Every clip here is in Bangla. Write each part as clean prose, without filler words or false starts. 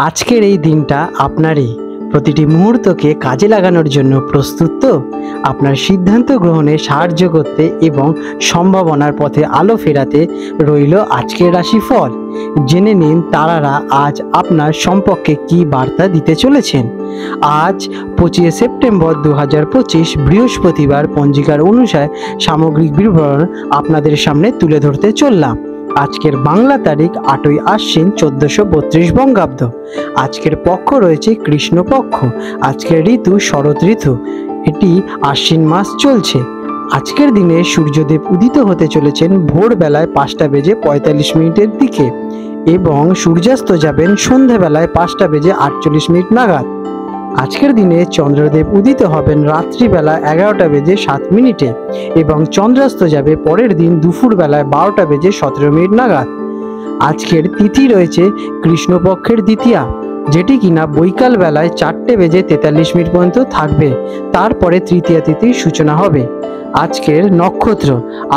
আজকের এই দিনটা আপনারই। প্রতিটি মুহূর্তকে কাজে লাগানোর জন্য প্রস্তুত তো? আপনার সিদ্ধান্ত গ্রহণে সাহায্য করতে এবং সম্ভাবনার পথে আলো ফেরাতে রইল আজকের রাশিফল। জেনে নিন তারারা আজ আপনার সম্পর্কে কী বার্তা দিতে চলেছেন। আজ 25 সেপ্টেম্বর 2025 বৃহস্পতিবার পঞ্জিকার অনুসারে সামগ্রিক বিবরণ আপনাদের সামনে তুলে ধরতে চললাম। আজকের বাংলা তারিখ 8ই আশ্বিন 1432 বঙ্গাব্দ। আজকের পক্ষ রয়েছে কৃষ্ণপক্ষ। আজকের ঋতু শরৎ ঋতু। এটি আশ্বিন মাস চলছে। আজকের দিনে সূর্যদেব উদিত হতে চলেছেন ভোরবেলায় 5:45 দিকে এবং সূর্যাস্ত যাবেন সন্ধ্যাবেলায় 5:48 নাগাদ। আজকের দিনে চন্দ্রদেব উদিত হবেন রাত্রিবেলা 11:07 এবং চন্দ্রাস্ত যাবে পরের দিন দুপুরবেলায় 12:17 নাগাদ। আজকের তিথি রয়েছে কৃষ্ণপক্ষের দ্বিতীয়া, যেটি কিনা বৈকাল বেলায় 4:43 পর্যন্ত থাকবে। তারপরে তৃতীয়া তিথির সূচনা হবে। আজকের নক্ষত্র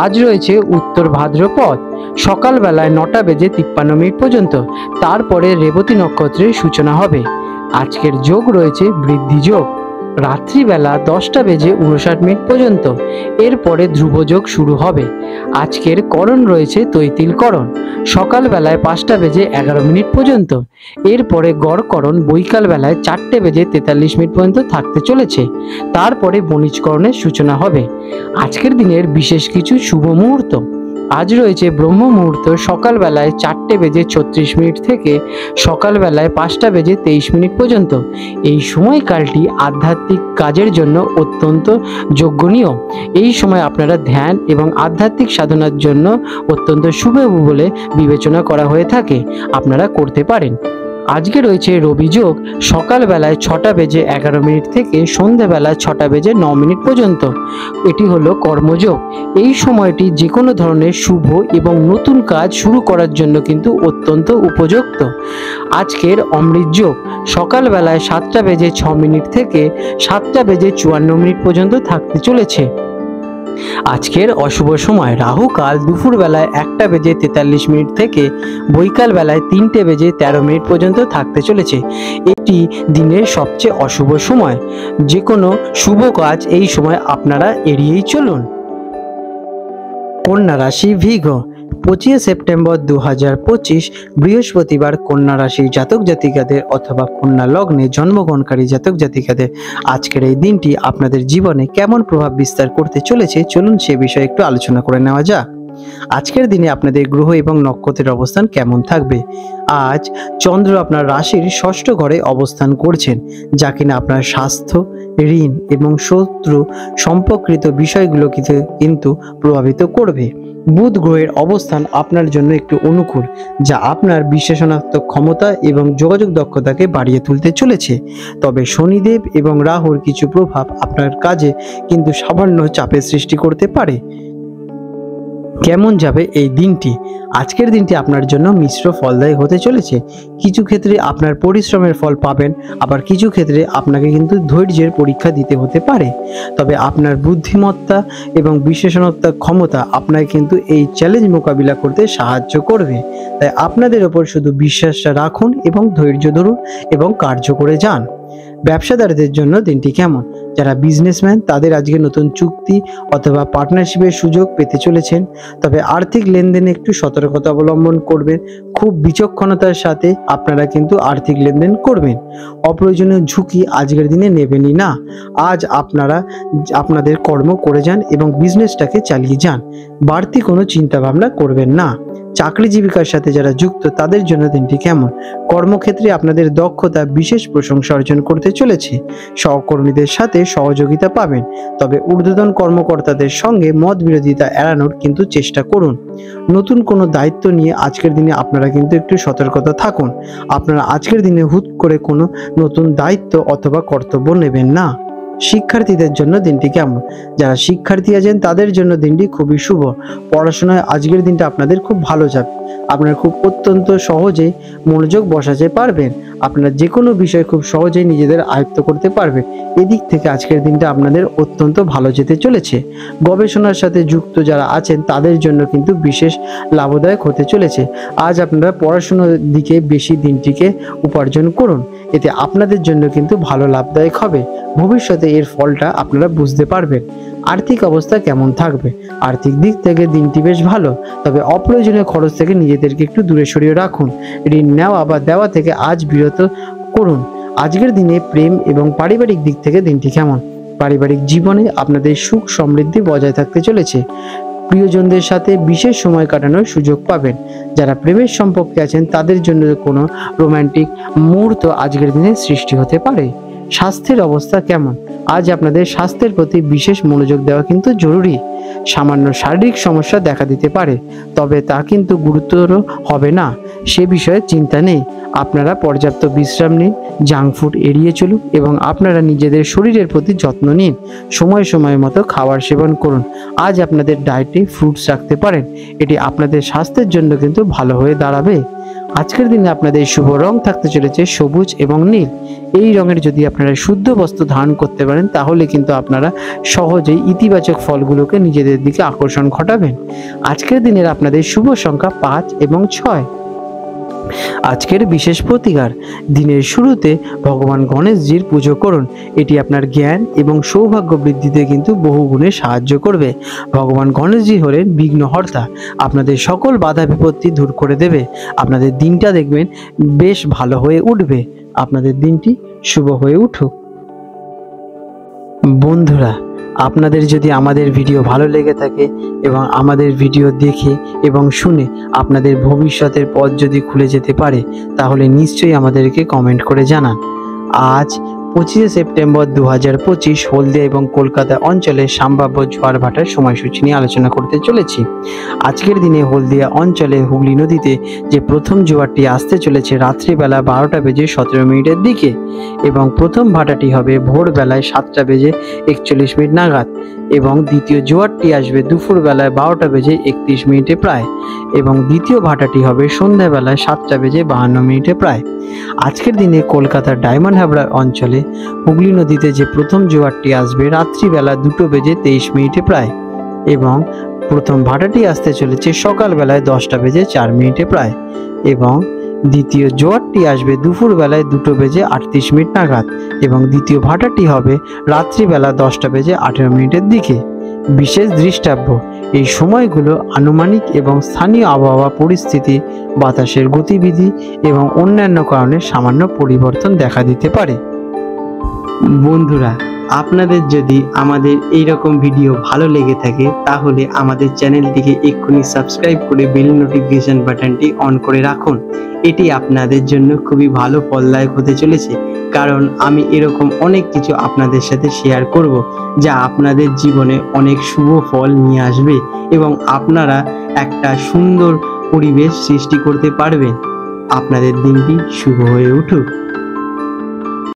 আজ রয়েছে উত্তর ভাদ্রপদ, সকালবেলায় 9:53 পর্যন্ত। তারপরে রেবতী নক্ষত্রের সূচনা হবে। আজকের যোগ রয়েছে বৃদ্ধি যোগ, রাত্রিবেলা 10:59 পর্যন্ত। এরপরে ধ্রুবযোগ শুরু হবে। আজকের করণ রয়েছে তৈতিল করণ, সকালবেলায় 5:11 পর্যন্ত। এরপরে গড় করণ বৈকাল বেলায় 4:43 পর্যন্ত থাকতে চলেছে। তারপরে বণিজকরণের সূচনা হবে। আজকের দিনের বিশেষ কিছু শুভ মুহূর্ত আজ রয়েছে ব্রহ্ম মুহূর্ত সকালবেলায় 4:36 থেকে সকালবেলায় 5:23 পর্যন্ত। এই সময়কালটি আধ্যাত্মিক কাজের জন্য অত্যন্ত যোগ্যনীয়। এই সময় আপনারা ধ্যান এবং আধ্যাত্মিক সাধনার জন্য অত্যন্ত শুভ বলে বিবেচনা করা হয়ে থাকে, আপনারা করতে পারেন। আজকে রয়েছে রবি যোগ সকালবেলায় 6:11 থেকে সন্ধ্যাবেলা 6:09 পর্যন্ত। এটি হলো কর্মযোগ। এই সময়টি যে কোনো ধরনের শুভ এবং নতুন কাজ শুরু করার জন্য কিন্তু অত্যন্ত উপযুক্ত। আজকের অমৃত যোগ সকালবেলায় 7:06 থেকে 7:54 পর্যন্ত থাকতে চলেছে। আজকের অশুভ সময় রাহু কাল দুপুরবেলায় 1:43 থেকে বৈকাল বেলায় 3:13 পর্যন্ত থাকতে চলেছে। এটি দিনের সবচেয়ে অশুভ সময়। যে কোনো শুভ কাজ এই সময় আপনারা এড়িয়েই চলুন। কন্যা রাশি ভিগ 25 সেপ্টেম্বর 2025 বৃহস্পতিবার কন্যা রাশির জাতক জাতিকাদের অথবা কন্যা লগ্নে জন্মগ্রহণকারী জাতক জাতিকাদের আজকের এই দিনটি আপনাদের জীবনে কেমন প্রভাব বিস্তার করতে চলেছে, চলুন সে বিষয়ে একটু আলোচনা করে নেওয়া যাক। আজকের দিনে আপনাদের গ্রহ এবং নক্ষত্রের অবস্থান কেমন থাকবে। আজ চন্দ্র আপনার রাশির ষষ্ঠ ঘরে অবস্থান করছেন, যা কিনা আপনার স্বাস্থ্য, ঋণ এবং শত্রু সম্পর্কিত বিষয়গুলো কিন্তু প্রভাবিত করবে। বুধ গ্রহের অবস্থান আপনার জন্য একটু অনুকূল, যা আপনার বিশ্লেষণাত্মক ক্ষমতা এবং যোগাযোগ দক্ষতাকে বাড়িয়ে তুলতে চলেছে। তবে শনিদেব এবং রাহুর কিছু প্রভাব আপনার কাজে কিন্তু সামান্য চাপের সৃষ্টি করতে পারে। কেমন যাবে এই দিনটি? আজকের দিনটি আপনার জন্য মিশ্র ফলদায়ী হতে চলেছে। কিছু ক্ষেত্রে আপনার পরিশ্রমের ফল পাবেন, আবার কিছু ক্ষেত্রে আপনাকে কিন্তু ধৈর্যের পরীক্ষা দিতে হতে পারে। তবে আপনার বুদ্ধিমত্তা এবং বিশ্লেষণাত্মক ক্ষমতা আপনাকে কিন্তু এই চ্যালেঞ্জ মোকাবিলা করতে সাহায্য করবে। তাই আপনাদের ওপর শুধু বিশ্বাসটা রাখুন এবং ধৈর্য ধরুন এবং কার্য করে যান। ব্যবসাদারদের জন্য দিনটি কেমন? যারা বিজনেসম্যান তাদের আজকে নতুন চুক্তি অথবা পার্টনারশিপের সুযোগ পেতে চলেছেন। তবে আর্থিক লেনদেনে একটু সতর্কতা অবলম্বন করবেন। খুব বিচক্ষণতার সাথে আপনারা কিন্তু আর্থিক লেনদেন করবেন। অপ্রয়োজনীয় ঝুঁকি আজকের দিনে নেবেনই না। আজ আপনারা আপনাদের কর্ম করে যান এবং বিজনেসটাকে চালিয়ে যান। বাড়তি কোনো চিন্তা ভাবনা করবেন না। চাকরি জীবিকার সাথে যারা যুক্ত তাদের জন্য দিনটি কেমন? কর্মক্ষেত্রে আপনাদের দক্ষতা বিশেষ প্রশংসা অর্জন করতে চলেছে। সহকর্মীদের সাথে সহযোগিতা পাবেন। তবে ঊর্ধ্বতন কর্মকর্তাদের সঙ্গে মত বিরোধিতা এড়ানোর কিন্তু চেষ্টা করুন। নতুন কোনো দায়িত্ব নিয়ে আজকের দিনে আপনারা কিন্তু একটু সতর্কতা থাকুন। আপনারা আজকের দিনে হুট করে কোনো নতুন দায়িত্ব অথবা কর্তব্য নেবেন না। শিক্ষার্থীদের জন্য দিনটি কেমন? যারা শিক্ষার্থী আছেন তাদের জন্য দিনটি খুবই শুভ। পড়াশোনায় আজকের দিনটা আপনাদের খুব ভালো যাবে। আপনারা খুব অত্যন্ত সহজে মনোযোগ বসাতে পারবেন। আপনারা যে কোনো বিষয় খুব সহজেই নিজেদের আয়ত্ত করতে পারবেন। এদিক থেকে আজকের দিনটা আপনাদের অত্যন্ত ভালো যেতে চলেছে। গবেষণার সাথে যুক্ত যারা আছেন তাদের জন্য কিন্তু বিশেষ লাভদায়ক হতে চলেছে। আজ আপনারা পড়াশোনার দিকে বেশি দিনটিকে উপার্জন করুন, এতে আপনাদের জন্য কিন্তু ভালো লাভদায়ক হবে। ভবিষ্যতে এর ফলটা আপনারা বুঝতে পারবেন। আর্থিক অবস্থা কেমন থাকবে? আর্থিক দিক থেকে দিনটি বেশ ভালো, তবে অপ্রয়োজনীয় খরচ থেকে নিজেদেরকে একটু দূরে সরিয়ে রাখুন। ঋণ নেওয়া বা দেওয়া থেকে আজ বিরত করুন। আজকের দিনে প্রেম এবং পারিবারিক দিক থেকে দিনটি কেমন? পারিবারিক জীবনে আপনাদের সুখ সমৃদ্ধি বজায় থাকতে চলেছে। প্রিয়জনদের সাথে বিশেষ সময় কাটানোর সুযোগ পাবেন। যারা প্রেমের সম্পর্কে আছেন তাদের জন্য কোনো রোমান্টিক মুহূর্ত আজকের দিনে সৃষ্টি হতে পারে। স্বাস্থ্যের অবস্থা কেমন? আজ আপনাদের স্বাস্থ্যের প্রতি বিশেষ মনোযোগ দেওয়া কিন্তু জরুরি। সামান্য শারীরিক সমস্যা দেখা দিতে পারে, তবে তা কিন্তু গুরুতর হবে না, সে বিষয়ে চিন্তা নেই। আপনারা পর্যাপ্ত বিশ্রাম নিন, জাঙ্ক ফুড এড়িয়ে চলুন এবং আপনারা নিজেদের শরীরের প্রতি যত্ন নিন। সময় সময় মতো খাবার সেবন করুন। আজ আপনাদের ডায়েটে ফ্রুটস রাখতে পারেন, এটি আপনাদের স্বাস্থ্যের জন্য কিন্তু ভালো হয়ে দাঁড়াবে। আজকের দিনে আপনাদের শুভ রং থাকতে চলেছে সবুজ এবং নীল। এই রঙের যদি আপনারা শুদ্ধ বস্ত্র ধারণ করতে পারেন তাহলে কিন্তু আপনারা সহজেই ইতিবাচক ফলগুলোকে নিজেদের দিকে আকর্ষণ ঘটাবেন। আজকের দিনের আপনাদের শুভ সংখ্যা 5 এবং 6। আজকের বিশেষ প্রতিকার, দিনের শুরুতে ভগবান গণেশজির পুজো করুন। এটি আপনার জ্ঞান এবং সৌভাগ্য বৃদ্ধিতে কিন্তু বহুগুণে সাহায্য করবে। ভগবান গণেশজি হলেন বিঘ্নহর্তা, আপনাদের সকল বাধা বিপত্তি দূর করে দেবে। আপনাদের দিনটা দেখবেন বেশ ভালো হয়ে উঠবে। আপনাদের দিনটি শুভ হয়ে উঠুক। বন্ধুরা, আপনাদের যদি আমাদের ভিডিও ভালো লেগে থাকে এবং আমাদের ভিডিও দেখে এবং শুনে আপনাদের ভবিষ্যতের পথ যদি খুলে যেতে পারে তাহলে নিশ্চয়ই আমাদেরকে কমেন্ট করে জানান। আজ 25 সেপ্টেম্বর 2025 হলদিয়া এবং কলকাতা অঞ্চলে সম্ভাব্য ঝড় ভাটার সময়সূচি নিয়ে আলোচনা করতে চলেছি। আজকের দিনে হলদিয়া অঞ্চলে হুগলি নদীতে যে প্রথম জোয়ারটি আসতে চলেছে রাত্রিবেলা 12টা বেজে 17 মিনিটের দিকে এবং প্রথম ভাটাটি হবে ভোরবেলায় 7টা বেজে 41 মিনিট নাগাদ এবং দ্বিতীয় জোয়ারটি আসবে দুপুরবেলায় 12টা বেজে 31 মিনিটে প্রায় এবং দ্বিতীয় ভাটাটি হবে সন্ধ্যাবেলায় 7টা বেজে 52 মিনিটে প্রায়। আজকের দিনে কলকাতার ডায়মন্ড হারবার অঞ্চলে হুগলি নদীতে যে প্রথম জোয়ারটি আসবে রাত্রিবেলা 2টা বেজে 23 মিনিটে প্রায় এবং প্রথম ভাটাটি আসতে চলেছে সকালবেলায় 10টা বেজে 4 মিনিটে প্রায় এবং দ্বিতীয় জোয়ারটি আসবে দুপুরবেলায় 2টা বেজে 38 মিনিট নাগাদ এবং দ্বিতীয় ভাটাটি হবে রাত্রিবেলা 10টা বেজে 18 মিনিটের দিকে। বিশেষ দৃষ্টাব্য, এই সময়গুলো আনুমানিক এবং স্থানীয় আবহাওয়া পরিস্থিতি, বাতাসের গতিবিধি এবং অন্যান্য কারণে সামান্য পরিবর্তন দেখা দিতে পারে। বন্ধুরা, আপনাদের যদি আমাদের এই রকম ভিডিও ভালো লেগে থাকে তাহলে আমাদের চ্যানেলটিকে এক্ষুনি সাবস্ক্রাইব করে বেল নোটিফিকেশন বাটনটি অন করে রাখুন। এটি আপনাদের জন্য খুবই ভালো ফলদায়ক হতে চলেছে, কারণ আমি এরকম অনেক কিছু আপনাদের সাথে শেয়ার করব যা আপনাদের জীবনে অনেক শুভ ফল নিয়ে আসবে এবং আপনারা একটা সুন্দর পরিবেশ সৃষ্টি করতে পারবেন। আপনাদের দিনটি শুভ হয়ে উঠুক।